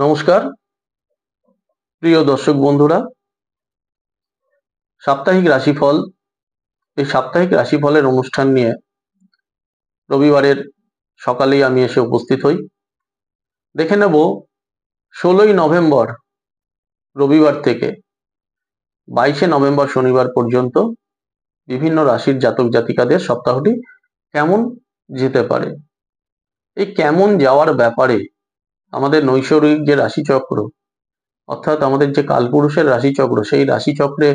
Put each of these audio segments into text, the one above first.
নমস্কার প্রিয় দর্শক বন্ধুরা, সাপ্তাহিক রাশিফল এই সাপ্তাহিক রাশিফলের অনুষ্ঠান নিয়ে রবিবারের সকালেই আমি এসে উপস্থিত হই। দেখে নেব 16ই নভেম্বর রবিবার থেকে 22শে নভেম্বর শনিবার পর্যন্ত বিভিন্ন রাশির জাতক জাতিকাদের সপ্তাহটি কেমন যেতে পারে। এই কেমন যাওয়ার ব্যাপারে আমাদের নৈসর্গিক যে রাশিচক্র, অর্থাৎ আমাদের যে কালপুরুষের রাশিচক্র, সেই রাশিচক্রে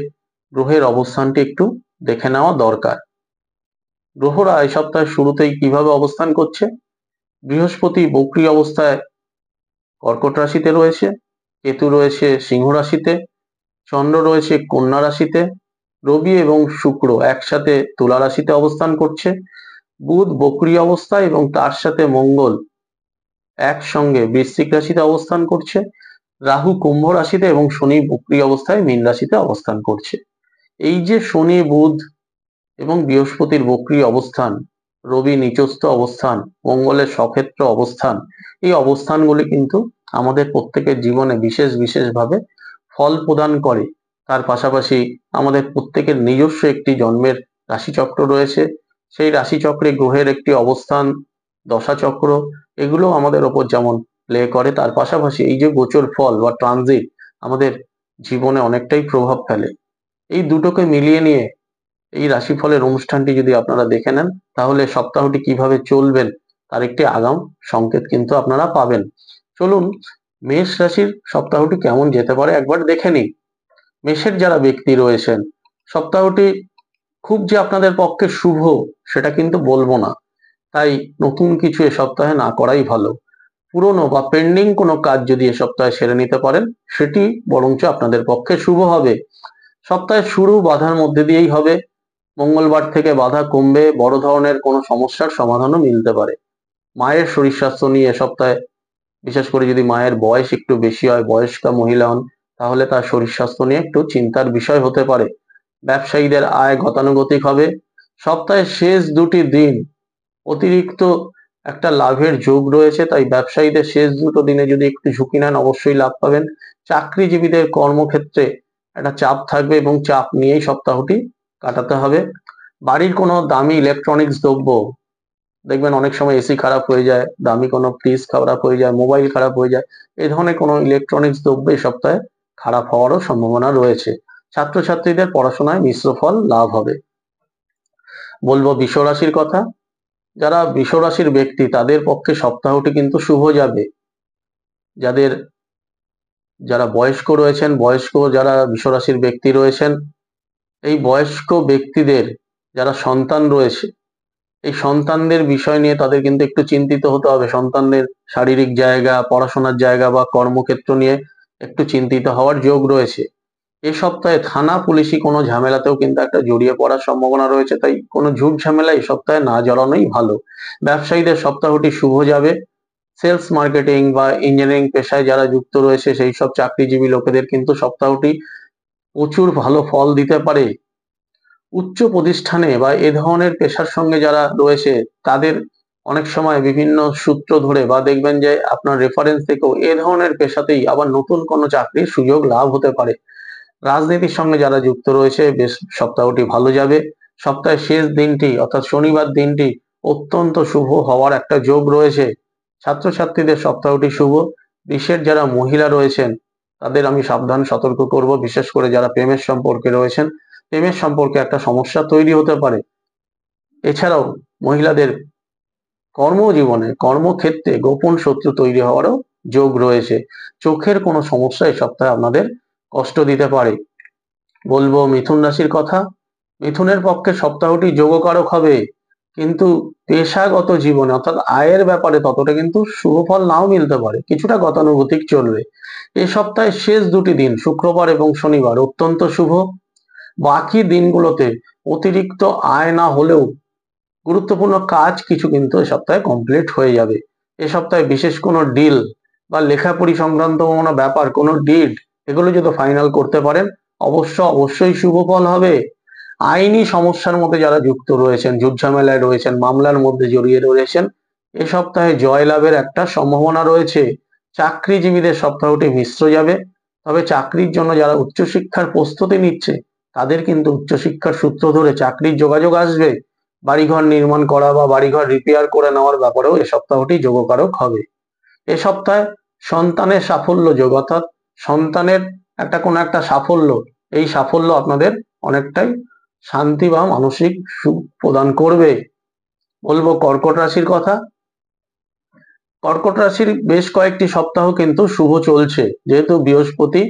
গ্রহের অবস্থানটি একটু দেখে নেওয়া দরকার। গ্রহরা এই সপ্তাহের শুরুতেই কিভাবে অবস্থান করছে। বৃহস্পতি বক্রী অবস্থায় কর্কট রাশিতে রয়েছে, কেতু রয়েছে সিংহ রাশিতে, চন্দ্র রয়েছে কন্যা রাশিতে, রবি এবং শুক্র একসাথে তুলা রাশিতে অবস্থান করছে, বুধ বক্রী অবস্থায় এবং তার সাথে মঙ্গল একসঙ্গে বৃশ্চিক রাশিতে অবস্থান করছে, রাহু কুম্ভ রাশিতে এবং শনি বক্রী অবস্থায় মীন রাশিতে অবস্থান করছে। এই যে শনি বুধ এবং বৃহস্পতির বক্রী অবস্থান, রবি নিচস্থ অবস্থান, মঙ্গলের সক্ষেত্র অবস্থান, এই অবস্থানগুলি কিন্তু আমাদের প্রত্যেকের জীবনে বিশেষ বিশেষভাবে ফল প্রদান করে। তার পাশাপাশি আমাদের প্রত্যেকের নিজস্ব একটি জন্মের রাশিচক্র রয়েছে। সেই রাশিচক্রে গ্রহের একটি অবস্থান, দশাচক্র, এগুলো আমাদের ওপর যেমন প্লে করে, তার পাশাপাশি এই যে গোচর ফল বা ট্রানজিট আমাদের জীবনে অনেকটাই প্রভাব ফেলে। এই দুটোকে মিলিয়ে নিয়ে এই রাশিফলের অনুষ্ঠানটি যদি আপনারা দেখে নেন, তাহলে সপ্তাহটি কিভাবে চলবেন তার একটি আগাম সংকেত কিন্তু আপনারা পাবেন। চলুন মেষ রাশির সপ্তাহটি কেমন যেতে পারে একবার দেখে নিই। মেষের যারা ব্যক্তি রয়েছেন, সপ্তাহটি খুব যে আপনাদের পক্ষে শুভ সেটা কিন্তু বলবো না, তাই নতুন কিছু এ সপ্তাহে না করাই ভালো। পুরনো বা পেন্ডিং কোনো কাজ যদি এ সপ্তাহে সেরে নিতে পারেন, সেটি বরঞ্চ আপনাদের পক্ষে শুভ হবে। সপ্তাহের শুরু বাধার মধ্যে দিয়েই হবে। মঙ্গলবার থেকে বাধা কমবে, বড় ধরনের কোনো সমস্যার সমাধানও মিলতে পারে। মায়ের শরীর স্বাস্থ্য নিয়ে এ সপ্তাহে, বিশেষ করে যদি মায়ের বয়স একটু বেশি হয়, বয়স্কা মহিলা হন, তাহলে তার শরীর স্বাস্থ্য নিয়ে একটু চিন্তার বিষয় হতে পারে। ব্যবসায়ীদের আয় গতানুগতিক হবে। সপ্তাহের শেষ দুটি দিন অতিরিক্ত একটা লাভের যোগ রয়েছে, তাই ব্যবসায়ীদের শেষ দুটো দিনে যদি একটু ঝুঁকি নেন অবশ্যই লাভ পাবেন। চাকরিজীবীদের কর্মক্ষেত্রে একটা চাপ থাকবে এবং চাপ নিয়েই সপ্তাহটি কাটাতে হবে। বাড়ির কোনো দামি ইলেকট্রনিক্স দ্রব্য, দেখবেন অনেক সময় এসি খারাপ হয়ে যায়, দামি কোনো ফ্রিজ খারাপ হয়ে যায়, মোবাইল খারাপ হয়ে যায়, এই ধরনের কোনো ইলেকট্রনিক্স দ্রব্য এই সপ্তাহে খারাপ হওয়ারও সম্ভাবনা রয়েছে। ছাত্রছাত্রীদের পড়াশোনায় মিশ্র ফল লাভ হবে। বলবো বৃষ রাশির কথা। যারা বৃষ রাশির ব্যক্তি তাদের পক্ষে সপ্তাহটি কিন্তু শুভ যাবে। যারা বয়স্ক রয়েছেন, যারা বৃষ রাশির ব্যক্তি রয়েছেন, এই বয়স্ক ব্যক্তিদের যারা সন্তান রয়েছে, এই সন্তানদের বিষয় নিয়ে তাদের কিন্তু একটু চিন্তিত হতে হবে। সন্তানদের শারীরিক জায়গা, পড়াশোনার জায়গা বা কর্মক্ষেত্র নিয়ে একটু চিন্তিত হওয়ার যোগ রয়েছে। এ সপ্তাহে থানা পুলিশি কোনো ঝামেলাতেও কিন্তু একটা জড়িয়ে পড়ার সম্ভাবনা রয়েছে, তাই কোনো ঝুট ঝামেলা এই সপ্তাহে না জড়ানোই ভালো। ব্যবসায়ীদের সপ্তাহটি শুভ যাবে। সেলস মার্কেটিং বা ইঞ্জিনিয়ারিং পেশায় যারা যুক্ত রয়েছে সেই সব চাকরিজীবী লোকেদের কিন্তু সপ্তাহটি প্রচুর ভালো ফল দিতে পারে। উচ্চ প্রতিষ্ঠানে বা এ ধরনের পেশার সঙ্গে যারা রয়েছে তাদের অনেক সময় বিভিন্ন সূত্র ধরে বা দেখবেন যে আপনার রেফারেন্স থেকেও এ ধরনের পেশাতেই আবার নতুন কোনো চাকরির সুযোগ লাভ হতে পারে। রাজনীতির সঙ্গে যারা যুক্ত রয়েছে বেশ সপ্তাহটি ভালো যাবে। সপ্তাহের শেষ দিনটি অর্থাৎ শনিবার দিনটি অত্যন্ত শুভ হওয়ার একটা যোগ রয়েছে। ছাত্রছাত্রীদের সপ্তাহটি শুভ। বিশ্বের যারা মহিলা রয়েছেন তাদের আমি সাবধান সতর্ক করব, বিশেষ করে যারা প্রেমের সম্পর্কে রয়েছেন, প্রেমের সম্পর্কে একটা সমস্যা তৈরি হতে পারে। এছাড়াও মহিলাদের কর্মজীবনে, কর্মক্ষেত্রে গোপন শত্রু তৈরি হওয়ারও যোগ রয়েছে। চোখের কোনো সমস্যা এই সপ্তাহে আপনাদের কষ্ট দিতে পারে। বলবো মিথুন রাশির কথা। মিথুনের পক্ষে সপ্তাহটি যোগকারক হবে, কিন্তু পেশাগত জীবনে অর্থাৎ আয়ের ব্যাপারে ততটা কিন্তু শুভ ফল নাও মিলতে পারে, কিছুটা গতানুগতিক চলবে। এই সপ্তাহের শেষ দুটি দিন শুক্রবার এবং শনিবার অত্যন্ত শুভ। বাকি দিনগুলোতে অতিরিক্ত আয় না হলেও গুরুত্বপূর্ণ কাজ কিছু কিন্তু এ সপ্তাহে কমপ্লিট হয়ে যাবে। এ সপ্তাহে বিশেষ কোনো ডিল বা লেখাপড়ি সংক্রান্ত কোনো ব্যাপার, কোনো ডিড, এগুলো যদি ফাইনাল করতে পারেন অবশ্যই শুভ ফল হবে। আইনি সমস্যার মধ্যে যারা যুক্ত রয়েছেন, ঝুট ঝামেলায় রয়েছেন, মামলার মধ্যে জড়িয়ে রয়েছেন, এ সপ্তাহে জয়লাভের একটা সম্ভাবনা রয়েছে। চাকরিজীবীদের সপ্তাহটি মিশ্র যাবে। তবে চাকরির জন্য যারা উচ্চশিক্ষার প্রস্তুতি নিচ্ছে তাদের কিন্তু উচ্চশিক্ষার সূত্র ধরে চাকরির যোগাযোগ আসবে। বাড়িঘর নির্মাণ করা বা বাড়িঘর রিপেয়ার করে নেওয়ার ব্যাপারেও এ সপ্তাহটি যোগকারক হবে। এ সপ্তাহে সন্তানের সাফল্য যোগ, অর্থাৎ সন্তানের কোনো একটা সাফল্য, এই সাফল্য আপনাদের অনেকটাই শান্তি বা মানসিক সুখ প্রদান করবে। বলবো কর্কট রাশির কথা। কর্কট রাশির বেশ কয়েকটি সপ্তাহ কিন্তু শুভ চলছে, যেহেতু বৃহস্পতি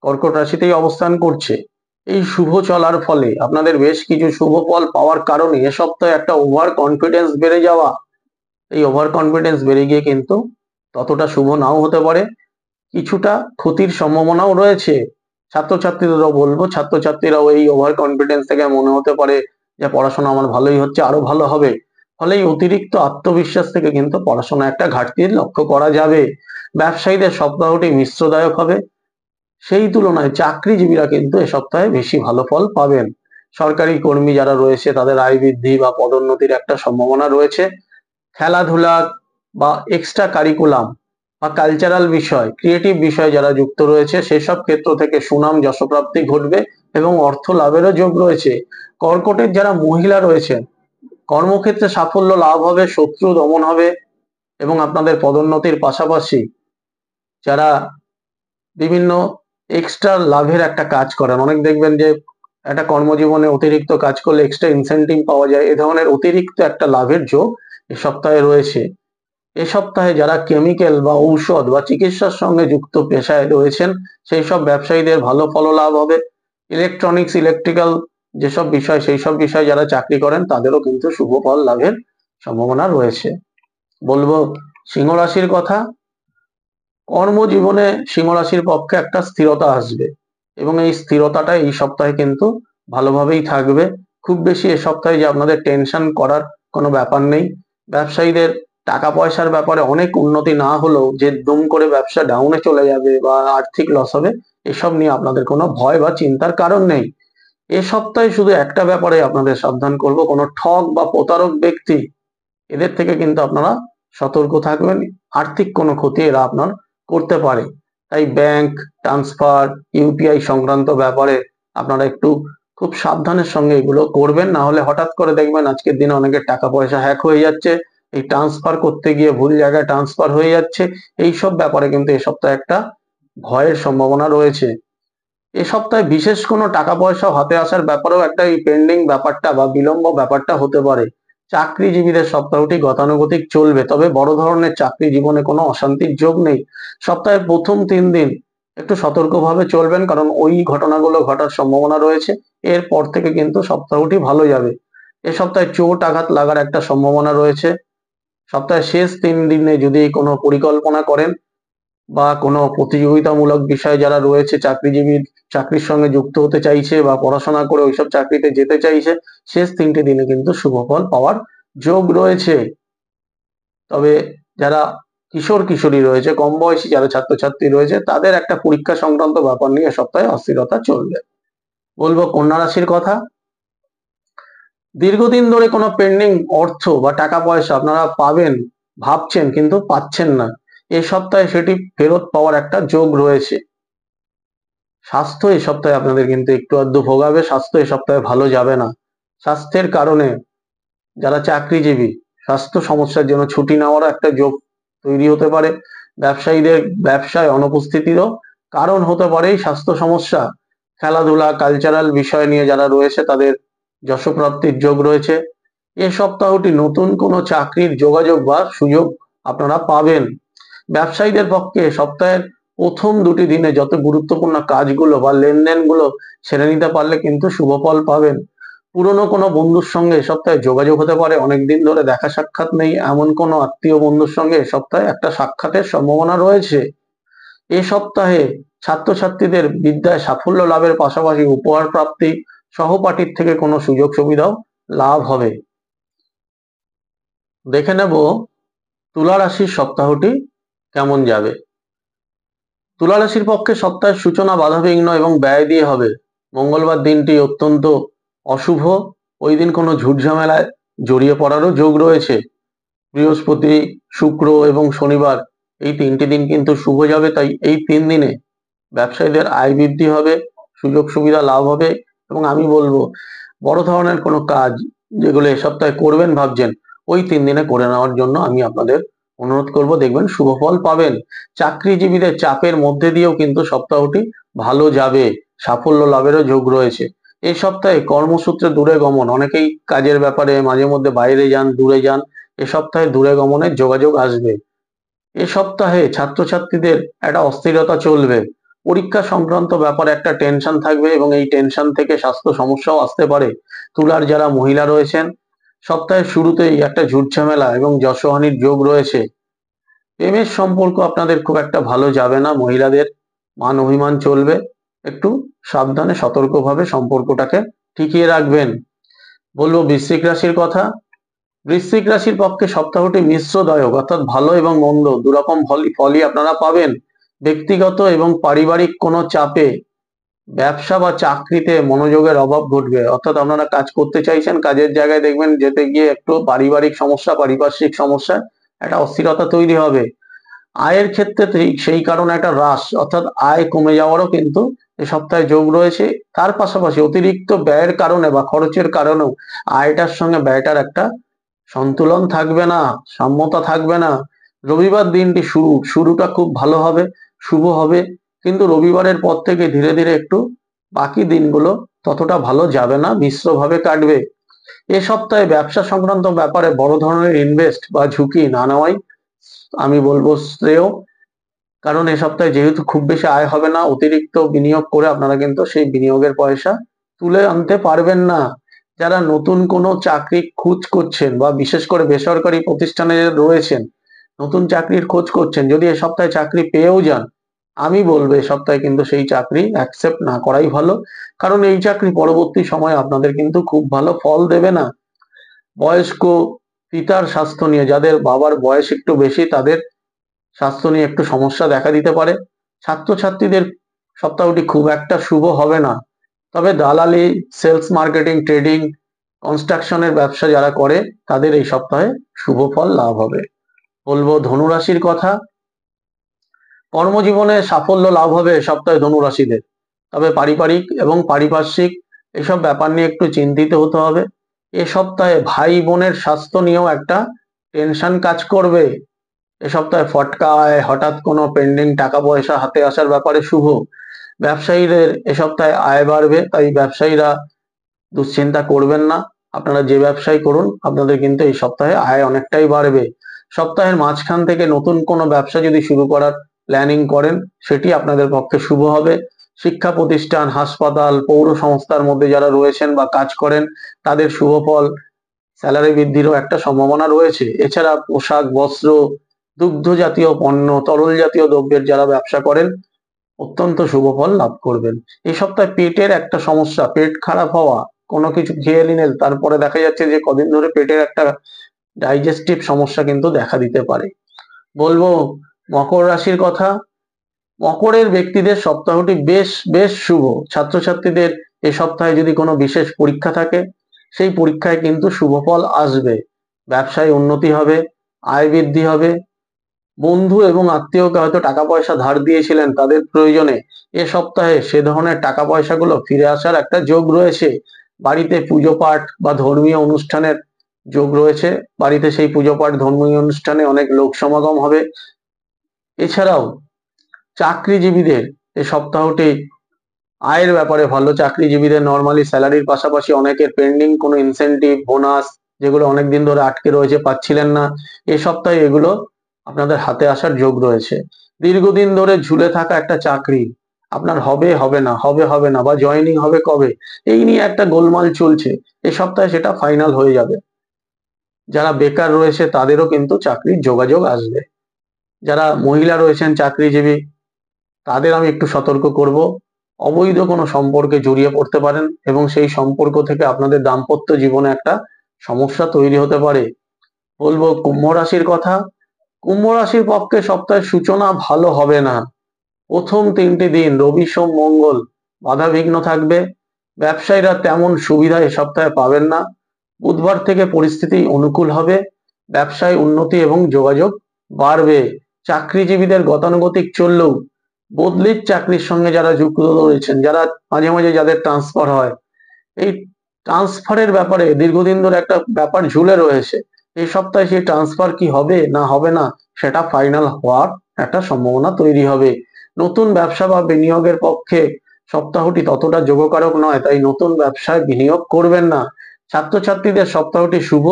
কর্কট রাশিতেই অবস্থান করছে। এই শুভ চলার ফলে আপনাদের বেশ কিছু শুভ ফল পাওয়ার কারণে এ সপ্তাহে একটা ওভার কনফিডেন্স বেড়ে যাওয়া, এই ওভার কনফিডেন্স বেড়ে গিয়ে কিন্তু ততটা শুভ নাও হতে পারে, কিছুটা ক্ষতির সম্ভাবনাও রয়েছে। ছাত্রছাত্রীদেরও বলবো, ছাত্রছাত্রীরাও এই ওভার কনফিডেন্স থেকে মনে হতে পারে যে পড়াশোনা আমার ভালোই হচ্ছে, আরো ভালো হবে, ফলে এই অতিরিক্ত আত্মবিশ্বাস থেকে কিন্তু পড়াশোনা একটা ঘাটতির লক্ষ্য করা যাবে। ব্যবসায়ীদের সপ্তাহটি মিশ্রদায়ক হবে, সেই তুলনায় চাকরিজীবীরা কিন্তু এ সপ্তাহে বেশি ভালো ফল পাবেন। সরকারি কর্মী যারা রয়েছে তাদের আয় বৃদ্ধি বা পদোন্নতির একটা সম্ভাবনা রয়েছে। খেলাধুলা বা এক্সট্রা কারিকুলাম বা কালচারাল বিষয়, ক্রিয়েটিভ বিষয় যারা যুক্ত রয়েছে সেসব ক্ষেত্র থেকে সুনাম যশপ্রাপ্তি ঘটবে এবং অর্থ লাভেরও যোগ রয়েছে। কর্কটের যারা মহিলা রয়েছে কর্মক্ষেত্রে সাফল্য লাভ হবে, শত্রু দমন হবে এবং আপনাদের পদোন্নতির পাশাপাশি যারা বিভিন্ন এক্সট্রা লাভের একটা কাজ করেন, অনেক দেখবেন যে একটা কর্মজীবনে অতিরিক্ত কাজ করলে এক্সট্রা ইনসেন্টিভ পাওয়া যায়, এ ধরনের অতিরিক্ত একটা লাভের যোগ এ সপ্তাহে রয়েছে। এ সপ্তাহে যারা কেমিক্যাল বা ঔষধ বা চিকিৎসার সঙ্গে যুক্ত পেশায় রয়েছেন সেই সব ব্যবসায়ীদের ভালো ফললাভ হবে। ইলেকট্রনিক্স, ইলেকট্রিক্যাল যেসব বিষয়, সেই সব বিষয়ে যারা চাকরি করেন তাদেরও কিন্তু শুভ ফল লাভের সম্ভাবনা রয়েছে। বলবো সিংহ রাশির কথা। কর্মজীবনে সিংহ রাশির পক্ষে একটা স্থিরতা আসবে এবং এই স্থিরতাটা এই সপ্তাহে কিন্তু ভালোভাবেই থাকবে। খুব বেশি এ সপ্তাহে যে আপনাদের টেনশন করার কোনো ব্যাপার নেই। ব্যবসায়ীদের টাকা পয়সার ব্যাপারে অনেক উন্নতি না হলেও যে দুম করে ব্যবসা ডাউনে চলে যাবে বা আর্থিক লস হবে, এসব নিয়ে আপনাদের কোনো ভয় বা চিন্তার কারণ নেই। এ সপ্তাহে শুধু একটা ব্যাপারে আপনাদের সাবধান করব, কোনো ঠগ বা প্রতারক ব্যক্তি এদের থেকে কিন্তু আপনারা সতর্ক থাকবেন। আর্থিক কোনো ক্ষতি এরা আপনার করতে পারে, তাই ব্যাংক ট্রান্সফার, ইউপিআই সংক্রান্ত ব্যাপারে আপনারা একটু খুব সাবধানের সঙ্গে এগুলো করবেন, না হলে হঠাৎ করে দেখবেন আজকের দিনে অনেকের টাকা পয়সা হ্যাক হয়ে যাচ্ছে, এই ট্রান্সফার করতে গিয়ে ভুল জায়গায় ট্রান্সফার হয়ে যাচ্ছে। এই সব ব্যাপারে কিন্তু এ সপ্তাহে একটা ভয়ের সম্ভাবনা রয়েছে। এ সপ্তাহে বিশেষ কোনো টাকা পয়সা হাতে আসার ব্যাপারেও একটা এই পেন্ডিং ব্যাপারটা বা বিলম্ব ব্যাপারটা হতে পারে। চাকরিজীবীদের সপ্তাহটি গতানুগতিক চলবে, তবে বড় ধরনের চাকরি জীবনে কোনো অশান্তির যোগ নেই। সপ্তাহের প্রথম 3 দিন একটু সতর্কভাবে চলবেন, কারণ ওই ঘটনাগুলো ঘটার সম্ভাবনা রয়েছে। এরপর থেকে কিন্তু সপ্তাহটি ভালো যাবে। এ সপ্তাহে চোট আঘাত লাগার একটা সম্ভাবনা রয়েছে। সপ্তাহের শেষ 3 দিনে যদি কোনো পরিকল্পনা করেন বা কোনো প্রতিযোগিতামূলক বিষয় যারা রয়েছে, চাকরিজীবী চাকরির সঙ্গে যুক্ত হতে চাইছে বা পড়াশোনা করে ওইসব চাকরিতে যেতে চাইছে, শেষ 3টে দিনে কিন্তু শুভ ফল পাওয়ার যোগ রয়েছে। তবে যারা কিশোর কিশোরী রয়েছে, কম বয়সী যারা ছাত্রছাত্রী রয়েছে, তাদের একটা পরীক্ষা সংক্রান্ত ব্যাপার নিয়ে সপ্তাহে অস্থিরতা চলবে। বলবো কন্যা রাশির কথা। দীর্ঘদিন ধরে কোনো পেন্ডিং অর্থ বা টাকা পয়সা আপনারা পাবেন ভাবছেন কিন্তু পাচ্ছেন না, এই সপ্তাহে সেটি ফেরত পাওয়ার একটা যোগ রয়েছে। স্বাস্থ্য এই সপ্তাহে আপনাদের কিন্তু একটু আধটু ভোগাবে, স্বাস্থ্য এই সপ্তাহে ভালো যাবে না। স্বাস্থ্যের কারণে যারা চাকরিজীবী স্বাস্থ্য সমস্যার জন্য ছুটি নেওয়ারও একটা যোগ তৈরি হতে পারে। ব্যবসায়ীদের ব্যবসায় অনুপস্থিতিরও কারণ হতে পারে এই স্বাস্থ্য সমস্যা। খেলাধুলা, কালচারাল বিষয় নিয়ে যারা রয়েছে তাদের যশপ্রাপ্তির যোগ রয়েছে। এ সপ্তাহটি নতুন কোনো চাকরির যোগাযোগ বা সুযোগ আপনারা পাবেন। ব্যবসায়ীদের পক্ষে সপ্তাহের প্রথম 2টি দিনে যত গুরুত্বপূর্ণ কাজগুলো বা লেনদেনগুলো সেরে নিতে পারলে কিন্তু শুভ ফল পাবেন। পুরনো কোনো বন্ধুর সঙ্গে এ সপ্তাহে যোগাযোগ হতে পারে, অনেকদিন ধরে দেখা সাক্ষাৎ নেই এমন কোনো আত্মীয় বন্ধুর সঙ্গে এ সপ্তাহে একটা সাক্ষাতের সম্ভাবনা রয়েছে। এ সপ্তাহে ছাত্রছাত্রীদের বিদ্যায় সাফল্য লাভের পাশাপাশি উপহার প্রাপ্তি, সহপাঠীর থেকে কোনো সুযোগ সুবিধাও লাভ হবে। দেখে নেব তুলা রাশির সপ্তাহটি কেমন যাবে। তুলা রাশির পক্ষে সপ্তাহের সূচনা বাধাবিঘ্ন এবং ব্যয় দিয়ে হবে। মঙ্গলবার দিনটি অত্যন্ত অশুভ, ওই দিন কোনো ঝুটঝামেলায় জড়িয়ে পড়ারও যোগ রয়েছে। বৃহস্পতি, শুক্র এবং শনিবার এই 3টি দিন কিন্তু শুভ যাবে। তাই এই 3 দিনে ব্যবসায়ীদের আয় বৃদ্ধি হবে, সুযোগ সুবিধা লাভ হবে এবং আমি বলবো বড় ধরনের কোনো কাজ যেগুলো এ সপ্তাহে করবেন ভাবছেন, ওই 3 দিনে করে নেওয়ার জন্য আমি আপনাদের অনুরোধ করব। দেখবেন শুভ ফল পাবেন। চাকরিজীবীদের চাপের মধ্যে দিয়েও কিন্তু সপ্তাহটি ভালো যাবে, সাফল্য লাভেরও যোগ রয়েছে। এই সপ্তাহে কর্মসূত্রে দূরে গমন, অনেকেই কাজের ব্যাপারে মাঝে মধ্যে বাইরে যান, দূরে যান, এ সপ্তাহে দূরে গমনের যোগাযোগ আসবে। এ সপ্তাহে ছাত্রছাত্রীদের একটা অস্থিরতা চলবে, পরীক্ষা সংক্রান্ত ব্যাপারে একটা টেনশন থাকবে এবং এই টেনশন থেকে স্বাস্থ্য সমস্যাও আসতে পারে। তুলার যারা মহিলা রয়েছেন, সপ্তাহের শুরুতেই একটা ঝুটঝামেলা এবং যশোহানির যোগ রয়েছে। প্রেমের সম্পর্ক আপনাদের খুব একটা ভালো যাবে না, মহিলাদের মান অভিমান চলবে, একটু সাবধানে সতর্কভাবে সম্পর্কটাকে টিকিয়ে রাখবেন। বলবো বৃশ্চিক রাশির কথা। বৃশ্চিক রাশির পক্ষে সপ্তাহটি মিশ্রদায়ক, অর্থাৎ ভালো এবং মন্দ দুরকম ফলই আপনারা পাবেন। ব্যক্তিগত এবং পারিবারিক কোনো চাপে ব্যবসা বা চাকরিতে মনোযোগের অভাব ঘটবে, অর্থাৎ আপনারা কাজ করতে চাইছেন, কাজের জায়গায় দেখবেন যেতে গিয়ে একটু পারিবারিক সমস্যা, পারিপার্শ্বিক সমস্যা, একটা অস্থিরতা তৈরি হবে। আয়ের ক্ষেত্রে সেই কারণে একটা হ্রাস, অর্থাৎ আয় কমে যাওয়ারও কিন্তু এ সপ্তাহে যোগ রয়েছে। তার পাশাপাশি অতিরিক্ত ব্যয়ের কারণে বা খরচের কারণেও আয়টার সঙ্গে ব্যয়টার একটা সন্তুলন থাকবে না, সাম্যতা থাকবে না। রবিবার দিনটি শুরুটা খুব ভালো হবে, শুভ হবে, কিন্তু রবিবারের পর থেকে ধীরে ধীরে একটু বাকি দিনগুলো ততটা ভালো যাবে না, মিশ্রভাবে কাটবে। এ সপ্তাহে ব্যবসা সংক্রান্ত ব্যাপারে বড় ধরনের ইনভেস্ট বা ঝুঁকি না নেওয়াই আমি বলবো শ্রেয়। কারণ এ সপ্তাহে যেহেতু খুব বেশি আয় হবে না, অতিরিক্ত বিনিয়োগ করে আপনারা কিন্তু সেই বিনিয়োগের পয়সা তুলে আনতে পারবেন না। যারা নতুন কোনো চাকরি খোঁজ করছেন বা বিশেষ করে বেসরকারি প্রতিষ্ঠানে রয়েছেন, নতুন চাকরির খোঁজ করছেন, যদি এ সপ্তাহে চাকরি পেয়েও যান, আমি বলবো এ সপ্তাহে কিন্তু সেই চাকরি অ্যাকসেপ্ট না করাই ভালো। কারণ এই চাকরি পরবর্তী সময়ে আপনাদের কিন্তু খুব ভালো ফল দেবে না। বয়স্ক পিতার স্বাস্থ্য নিয়ে, যাদের বাবার বয়স একটু বেশি, তাদের স্বাস্থ্য নিয়ে একটু সমস্যা দেখা দিতে পারে। ছাত্রছাত্রীদের সপ্তাহটি খুব একটা শুভ হবে না, তবে দালালি, সেলস মার্কেটিং, ট্রেডিং, কনস্ট্রাকশনের ব্যবসা যারা করে তাদের এই সপ্তাহে শুভ ফল লাভ হবে। বলবো ধনুরাশির কথা। কর্মজীবনে সাফল্য লাভ হবে এ সপ্তাহে ধনুরাশিদের, তবে পারিবারিক এবং পারিপার্শ্বিক এসব ব্যাপার নিয়ে একটু চিন্তিত হতে হবে। এ সপ্তাহে ভাই বোনের স্বাস্থ্য নিয়েও একটা টেনশন কাজ করবে। এ সপ্তাহে ফটকা আয়, হঠাৎ কোনো পেন্ডিং টাকা পয়সা হাতে আসার ব্যাপারে শুভ। ব্যবসায়ীদের এ সপ্তাহে আয় বাড়বে, তাই ব্যবসায়ীরা দুশ্চিন্তা করবেন না। আপনারা যে ব্যবসায় করুন, আপনাদের কিন্তু এই সপ্তাহে আয় অনেকটাই বাড়বে। সপ্তাহের মাঝখান থেকে নতুন কোনো ব্যবসা যদি শুরু করার প্ল্যানিং করেন, সেটি আপনাদের পক্ষে শুভ হবে। শিক্ষা প্রতিষ্ঠান, হাসপাতাল, পৌর সংস্থার মধ্যে যারা রয়েছেন বা কাজ করেন, তাদের শুভ ফল, স্যালারি বৃদ্ধিরও একটা সম্ভাবনা রয়েছে। এছাড়া পোশাক, বস্ত্র, দুগ্ধ জাতীয় পণ্য, তরল জাতীয় দ্রব্যের যারা ব্যবসা করেন, অত্যন্ত শুভ ফল লাভ করবেন। এই সপ্তাহে পেটের একটা সমস্যা, পেট খারাপ হওয়া, কোনো কিছু খেয়ে নিলেন, তারপরে দেখা যাচ্ছে যে কদিন ধরে পেটের একটা ডাইজেস্টিভ সমস্যা কিন্তু দেখা দিতে পারে। বলবো মকর রাশির কথা। মকরের ব্যক্তিদের সপ্তাহটি বেশ বেশ শুভ। ছাত্রছাত্রীদের এ সপ্তাহে যদি কোনো বিশেষ পরীক্ষা থাকে, সেই পরীক্ষায় কিন্তু শুভ ফল আসবে। ব্যবসায় উন্নতি হবে, আয় বৃদ্ধি হবে। বন্ধু এবং আত্মীয়কে হয়তো টাকা পয়সা ধার দিয়েছিলেন তাদের প্রয়োজনে, এ সপ্তাহে সে ধরনের টাকা পয়সাগুলো ফিরে আসার একটা যোগ রয়েছে। বাড়িতে পুজো পাঠ বা ধর্মীয় অনুষ্ঠানের যোগ রয়েছে, বাড়িতে সেই পুজো পাঠ ধর্মীয় অনুষ্ঠানে অনেক লোক সমাগম হবে। এছাড়াও চাকরিজীবীদের এই সপ্তাহটি আয়ের ব্যাপারে ভালো। চাকরিজীবীদের নর্মালি স্যালারির পাশাপাশি অনেকের পেন্ডিং কোনো ইনসেনটিভ, বোনাস, যেগুলো অনেকদিন ধরে আটকে রয়েছে, পাচ্ছিলেন না, এই সপ্তাহে এগুলো আপনাদের হাতে আসার যোগ রয়েছে। দীর্ঘদিন ধরে ঝুলে থাকা একটা চাকরি আপনার হবে হবে না, হবে হবে না, বা জয়েনিং হবে কবে, এই নিয়ে একটা গোলমাল চলছে, এই সপ্তাহে সেটা ফাইনাল হয়ে যাবে। যারা বেকার রয়েছে তাদেরও কিন্তু চাকরির যোগাযোগ আসবে। যারা মহিলা রয়েছেন চাকরিজীবী, তাদের আমি একটু সতর্ক করব, অবৈধ কোনো সম্পর্কে জড়িয়ে পড়তে পারেন এবং সেই সম্পর্ক থেকে আপনাদের দাম্পত্য জীবনে একটা সমস্যা তৈরি হতে পারে। বলবো কুম্ভ রাশির কথা। কুম্ভ রাশির পক্ষে সপ্তাহের সূচনা ভালো হবে না। প্রথম 3টি দিন রবি, সোম, মঙ্গল বাধাবিঘ্ন থাকবে। ব্যবসায়ীরা তেমন সুবিধা এ সপ্তাহে পাবেন না। বুধবার থেকে পরিস্থিতি অনুকূল হবে, ব্যবসায় উন্নতি এবং যোগাযোগ বাড়বে। চাকরিজীবীদের গতানুগতিক চললেও বদলির চাকরির সঙ্গে যারা যুক্ত রয়েছেন, যারা মাঝে মাঝে যাদের ট্রান্সফার হয়, এই ট্রান্সফারের ব্যাপারে দীর্ঘদিন ধরে একটা ব্যাপার ঝুলে রয়েছে। এই সপ্তাহে সেই ট্রান্সফার কি হবে না হবে না সেটা ফাইনাল হওয়ার একটা সম্ভাবনা তৈরি হবে। নতুন ব্যবসা বা বিনিয়োগের পক্ষে সপ্তাহটি ততটা যোগকারক নয়, তাই নতুন ব্যবসায় বিনিয়োগ করবেন না। ছাত্রছাত্রীদের সপ্তাহটি শুভ।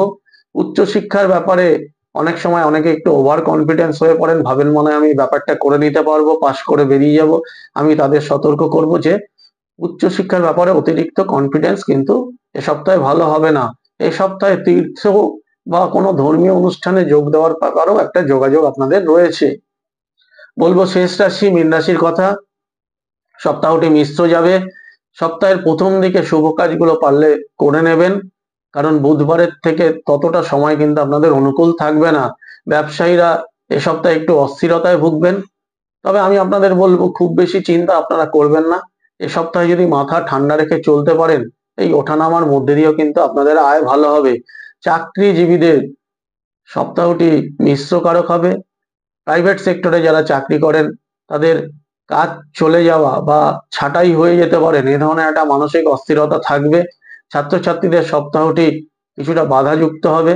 উচ্চশিক্ষার ব্যাপারে অনেক সময় অনেকে একটু ওভার কনফিডেন্স হয়ে পড়েন, ভাবেন মনে হয় আমি ব্যাপারটা করে নিতে পারবো, পাশ করে বেরিয়ে যাব। আমি তাদের সতর্ক করব যে উচ্চশিক্ষার ব্যাপারে অতিরিক্ত কনফিডেন্স কিন্তু এ সপ্তাহে ভালো হবে না। এই সপ্তাহে তীর্থ বা কোনো ধর্মীয় অনুষ্ঠানে যোগ দেওয়ার ব্যাপারেও একটা যোগাযোগ আপনাদের রয়েছে। বলবো শেষ রাশি মীন রাশির কথা। সপ্তাহটি মিশ্র যাবে। সপ্তাহের প্রথম দিকে শুভ কাজগুলো পারলে করে নেবেন, কারণ বুধবারের থেকে ততটা সময় কিন্তু আপনাদের অনুকূল থাকবে না। ব্যবসায়ীরা এ সপ্তাহে একটু অস্থিরতায় ভুগবেন, তবে আমি আপনাদের বলবো খুব বেশি চিন্তা আপনারা করবেন না। এ সপ্তাহে যদি মাথা ঠান্ডা রেখে চলতে পারেন, এই ওঠানামার মধ্যে দিয়েও কিন্তু আপনাদের আয় ভালো হবে। চাকরিজীবীদের সপ্তাহটি মিশ্রকারক হবে। প্রাইভেট সেক্টরে যারা চাকরি করেন তাদের কাজ চলে যাওয়া বা ছাঁটাই হয়ে যেতে পারেন, এ ধরনের একটা মানসিক অস্থিরতা থাকবে। ছাত্রছাত্রীদের সপ্তাহটি কিছুটা বাধাযুক্ত হবে।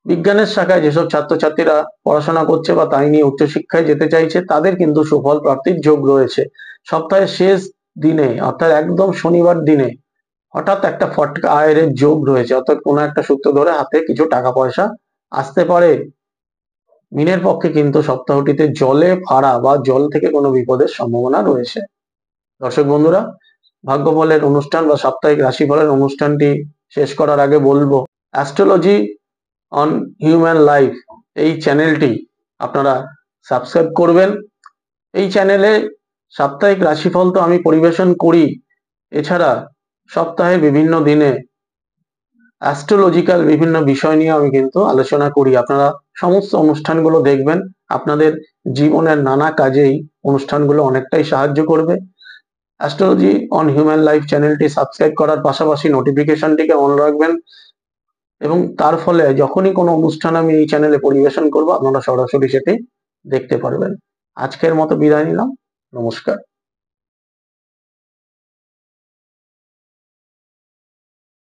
বিজ্ঞানের শাখায় যেসব ছাত্রছাত্রীরা পড়াশোনা করছে বা তাই নিয়ে উচ্চশিক্ষায় যেতে চাইছে, তাদের কিন্তু সুফল প্রাপ্তির যোগ রয়েছে। সপ্তাহের শেষ দিনে অর্থাৎ একদম শনিবার দিনে হঠাৎ একটা ফটকা আয়ের যোগ রয়েছে, অর্থাৎ কোনো একটা সূত্র ধরে হাতে কিছু টাকা পয়সা আসতে পারে। মিনের পক্ষে কিন্তু সপ্তাহটিতে জলে ফাড়া বা জল থেকে কোনো বিপদের সম্ভাবনা রয়েছে। দর্শক বন্ধুরা, ভাগ্যফলের অনুষ্ঠান বা সাপ্তাহিক রাশিফলের অনুষ্ঠানটি শেষ করার আগে বলবো, অ্যাস্ট্রোলজি অন হিউম্যান লাইফ এই চ্যানেলটি আপনারা সাবস্ক্রাইব করবেন। এই চ্যানেলে সাপ্তাহিক রাশিফল তো আমি পরিবেশন করি, এছাড়া সপ্তাহে বিভিন্ন দিনে অ্যাস্ট্রোলজিক্যাল বিভিন্ন বিষয় নিয়ে আমি কিন্তু আলোচনা করি। আপনারা সমস্ত অনুষ্ঠানগুলো দেখবেন, আপনাদের জীবনের নানা কাজেই অনুষ্ঠানগুলো অনেকটাই সাহায্য করবে। অ্যাস্ট্রোলজি অন হিউম্যান লাইফ চ্যানেলটি সাবস্ক্রাইব করার পাশাপাশি নোটিফিকেশনটিকে অন রাখবেন, এবং তার ফলে যখনই কোনো অনুষ্ঠান আমি এই চ্যানেলে পরিবেশন করব আপনারা সরাসরি সেটি দেখতে পারবেন। আজকের মতো বিদায় নিলাম, নমস্কার।